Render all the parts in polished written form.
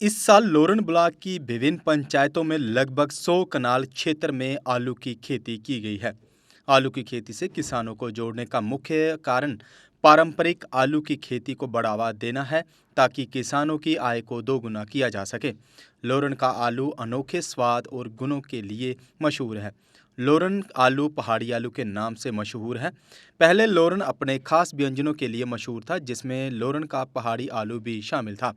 इस साल लोरन ब्लॉक की विभिन्न पंचायतों में लगभग 100 कनाल क्षेत्र में आलू की खेती की गई है। आलू की खेती से किसानों को जोड़ने का मुख्य कारण पारंपरिक आलू की खेती को बढ़ावा देना है, ताकि किसानों की आय को दोगुना किया जा सके। लोरन का आलू अनोखे स्वाद और गुणों के लिए मशहूर है। लोरन आलू पहाड़ी आलू के नाम से मशहूर है। पहले लोरन अपने खास व्यंजनों के लिए मशहूर था, जिसमें लोरन का पहाड़ी आलू भी शामिल था।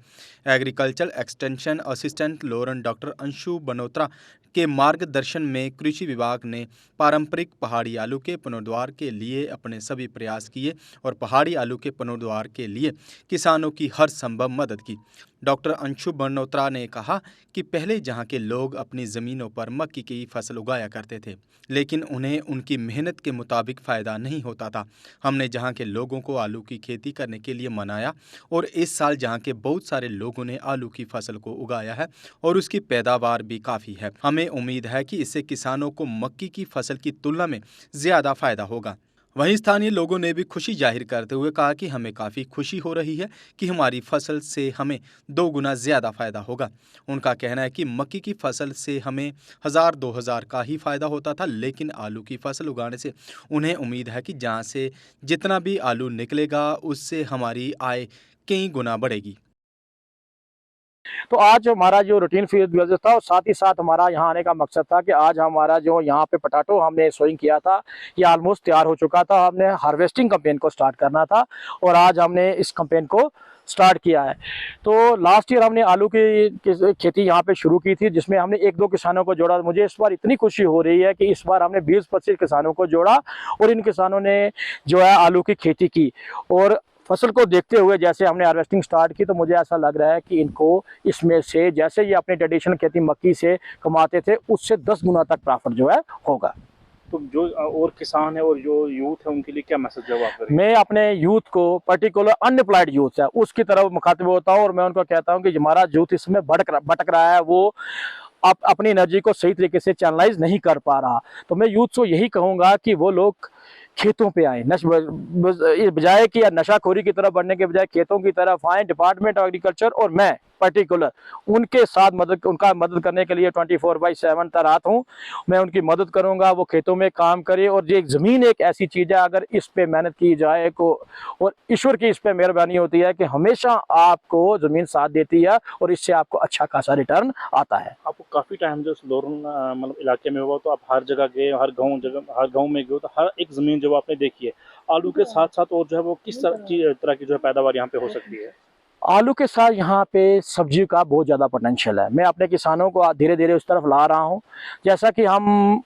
एग्रीकल्चर एक्सटेंशन असिस्टेंट लोरन डॉक्टर अंशु बनोत्रा के मार्गदर्शन में कृषि विभाग ने पारंपरिक पहाड़ी आलू के पुनरुद्धार के लिए अपने सभी प्रयास किए और पहाड़ी आलू के पुनरुद्धार के लिए किसानों की हर संभव मदद की। डॉक्टर अंशु बनोत्रा ने कहा कि पहले जहां के लोग अपनी ज़मीनों पर मक्की की फसल उगाया करते थे, लेकिन उन्हें उनकी मेहनत के मुताबिक फ़ायदा नहीं होता था। हमने जहां के लोगों को आलू की खेती करने के लिए मनाया और इस साल जहां के बहुत सारे लोगों ने आलू की फसल को उगाया है और उसकी पैदावार भी काफ़ी है। हमें उम्मीद है कि इससे किसानों को मक्की की फसल की तुलना में ज़्यादा फ़ायदा होगा। वहीं स्थानीय लोगों ने भी खुशी जाहिर करते हुए कहा कि हमें काफ़ी खुशी हो रही है कि हमारी फसल से हमें 2 गुना ज़्यादा फ़ायदा होगा। उनका कहना है कि मक्की की फसल से हमें 1000-2000 का ही फ़ायदा होता था, लेकिन आलू की फसल उगाने से उन्हें उम्मीद है कि जहाँ से जितना भी आलू निकलेगा, उससे हमारी आय कई गुना बढ़ेगी। तो आज हमारा जो रूटीन फील्ड विजिट था और साथ ही साथ हमारा यहाँ आने का मकसद था कि आज हमारा जो यहाँ पे पोटैटो हमने सोइंग किया था, ये ऑलमोस्ट तैयार हो चुका था। हमने हार्वेस्टिंग कैंपेन को स्टार्ट करना था और आज हमने इस कैंपेन को स्टार्ट किया है। तो लास्ट ईयर हमने आलू की खेती यहाँ पे शुरू की थी, जिसमें हमने 1-2 किसानों को जोड़ा। मुझे इस बार इतनी खुशी हो रही है कि इस बार हमने 20-25 किसानों को जोड़ा और इन किसानों ने जो है आलू की खेती की। और फसल को देखते हुए जैसे हमने हार्वेस्टिंग स्टार्ट की, तो मुझे ऐसा लग रहा है कि इनको इसमें से जैसे ये अपनी ट्रेडिशनल खेती मक्की से कमाते थे, उससे 10 गुना तक प्रॉफिट जो है होगा। तो जो और किसान है और जो यूथ है उनके लिए क्या मैसेज है वो आप करेंगे? मैं अपने यूथ को, पर्टिकुलर अनएम्प्लॉयड यूथ है, उसकी तरफ मुखातिब होता हूँ और मैं उनको कहता हूँ कि हमारा यूथ इसमें भटक रहा है, वो अपनी एनर्जी को सही तरीके से चैनलाइज नहीं कर पा रहा। तो मैं यूथ को यही कहूँगा कि वो लोग खेतों पे आए, बजाय कि नशाखोरी की तरफ बढ़ने के बजाय खेतों की तरफ आए। डिपार्टमेंट ऑफ एग्रीकल्चर और मैं पर्टिकुलर उनके साथ उनका मदद करने के लिए 24/7 तैनात हूँ। मैं उनकी मदद करूंगा, वो खेतों में काम करे। और ये ज़मीन एक ऐसी चीज़ है, अगर इस पे मेहनत की जाए को, और ईश्वर की इस पे मेहरबानी होती है कि हमेशा आपको ज़मीन साथ देती है और इससे आपको अच्छा खासा रिटर्न आता है। आपको काफी टाइम जो लोरन मतलब इलाके में हुआ, तो आप हर जगह गए, हर गांव में गए, तो हर एक जमीन जो आप आपने देखी है, आलू के साथ साथ और जो है वो किस तरह की जो है पैदावार यहाँ पे हो सकती है? आलू के साथ यहाँ पे सब्जी का बहुत ज़्यादा पोटेंशियल है। मैं अपने किसानों को धीरे धीरे उस तरफ ला रहा हूँ। जैसा कि हम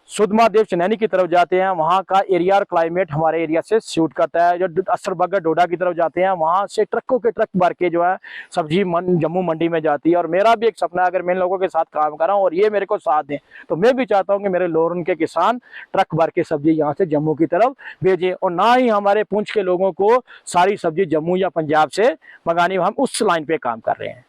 सुधमादेव चनैनी की तरफ जाते हैं, वहाँ का एरिया और क्लाइमेट हमारे एरिया से सूट करता है। जो असरबगर डोडा की तरफ जाते हैं, वहाँ से ट्रकों के ट्रक भर के जो है सब्जी जम्मू मंडी में जाती है। और मेरा भी एक सपना है, अगर मैं इन लोगों के साथ काम कर रहा हूँ और ये मेरे को साथ दें, तो मैं भी चाहता हूँ कि मेरे लोरन के किसान ट्रक भर के सब्जी यहाँ से जम्मू की तरफ भेजें, और ना ही हमारे पुंछ के लोगों को सारी सब्जी जम्मू या पंजाब से मंगानी। हम उस लाइन पे काम कर रहे हैं।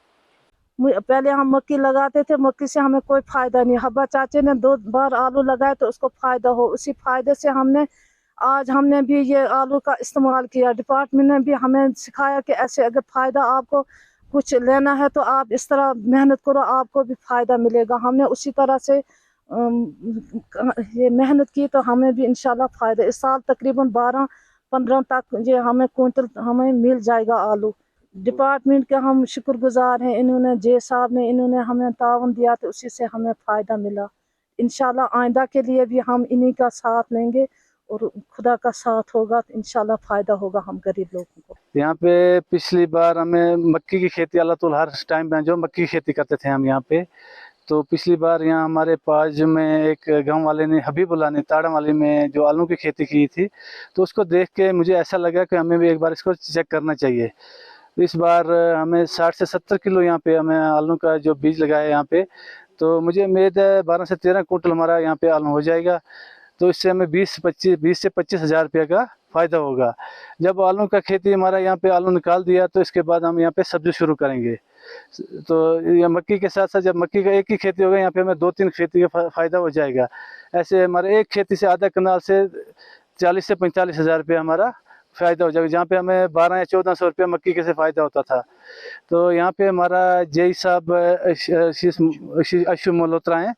पहले हम मक्की लगाते थे, मक्की से हमें कोई फायदा नहीं। हब्बा चाचे ने 2 बार आलू लगाए तो उसको फायदा हो, उसी फायदे से हमने भी ये आलू का इस्तेमाल किया। डिपार्टमेंट ने भी हमें सिखाया कि ऐसे अगर फायदा आपको कुछ लेना है तो आप इस तरह मेहनत करो, आपको भी फायदा मिलेगा। हमने उसी तरह से ये मेहनत की, तो हमें भी इंशाल्लाह फायदा। इस साल तकरीबन 12-15 तक ये हमें क्विंटल हमें मिल जाएगा आलू। डिपार्टमेंट के हम शुक्रगुजार हैं, इन्होंने जे साहब ने इन्होंने हमें तावन दिया, तो उसी से हमें फ़ायदा मिला। इंशाल्लाह आइंदा के लिए भी हम इन्हीं का साथ लेंगे और खुदा का साथ होगा तो इंशाल्लाह फ़ायदा होगा हम गरीब लोगों को। यहाँ पे पिछली बार हमें मक्की की खेती, अल्लाह ताला हर टाइम में जो मक्की की खेती करते थे हम यहाँ पे, तो पिछली बार यहाँ हमारे पास में एक गांव वाले ने, हबीबुल्लाह ने, ताड़ा वाली में जो आलू की खेती की थी, तो उसको देख के मुझे ऐसा लगा कि हमें भी एक बार इसको चेक करना चाहिए। तो इस बार हमें 60 से 70 किलो यहाँ पे हमें आलू का जो बीज लगाया यहाँ पे, तो मुझे उम्मीद है 12 से 13 कुंटल हमारा यहाँ पे आलू हो जाएगा। तो इससे हमें 20 से 25 हज़ार रुपये का फ़ायदा होगा। जब आलू का खेती हमारा यहाँ पे आलू निकाल दिया, तो इसके बाद हम यहाँ पे सब्जी शुरू करेंगे। तो ये मक्की के साथ साथ जब मक्की का एक ही खेती होगा, यहाँ पे हमें 2-3 खेती का फ़ायदा हो जाएगा। ऐसे हमारे एक खेती से आधा कनाल से 40 से 45 हज़ार रुपये हमारा फ़ायदा हो जाएगा। जहाँ पे हमें 12 या 1400 रुपया मक्की के से फ़ायदा होता था, तो यहाँ पे हमारा जेई साहब अशु मल्होत्रा हैं,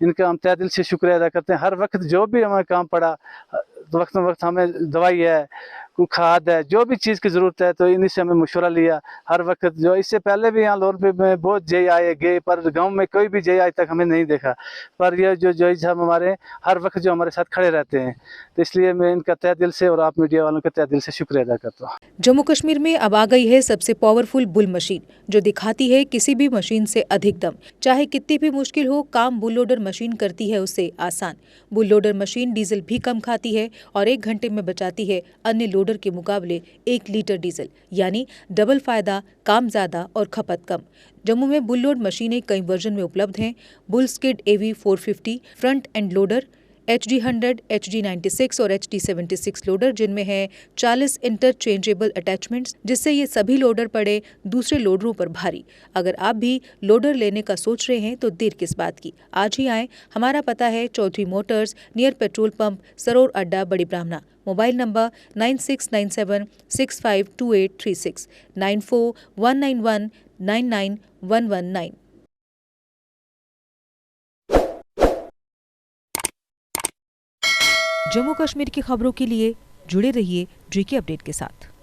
इनका हम तहे दिल से शुक्रिया अदा करते हैं। हर वक्त जो भी हमें काम पड़ा, वक्त हमें दवाई है, कोई खाद है, जो भी चीज़ की ज़रूरत है, तो इन्हीं से हमें मशवरा लिया हर वक्त। जो इससे पहले भी यहाँ लोन पे में बहुत जेई आए गए, पर गांव में कोई भी जेई आज तक हमें नहीं देखा। पर ये जो जेई साहब हमारे हर वक्त जो हमारे साथ खड़े रहते हैं, तो इसलिए मैं इनका तहे दिल से और आप मीडिया वालों का तहे दिल से शुक्रिया अदा करता हूँ। जम्मू कश्मीर में अब आ गई है सबसे पावरफुल बुल मशीन, जो दिखाती है किसी भी मशीन से अधिक दम। चाहे कितनी भी मुश्किल हो, काम बुल लोडर मशीन करती है उससे आसान। बुल लोडर मशीन डीजल भी कम खाती है और 1 घंटे में बचाती है अन्य लोडर के मुकाबले 1 लीटर डीजल, यानी डबल फायदा, काम ज्यादा और खपत कम। जम्मू में बुल लोड मशीनें कई वर्जन में उपलब्ध हैं। Bull skid AV 450 front end loader, HD100, HD96 और HD76 लोडर, जिनमें है 40 इंटरचेंजेबल अटैचमेंट्स, जिससे ये सभी लोडर पड़े दूसरे लोडरों पर भारी। अगर आप भी लोडर लेने का सोच रहे हैं तो देर किस बात की, आज ही आएं। हमारा पता है Chaudhary motors, near petrol pump, Sarore Adda, Bari ब्राह्मणा। Mobile number 9697652836, 9419199119। जम्मू कश्मीर की खबरों के लिए जुड़े रहिए GK अपडेट के साथ।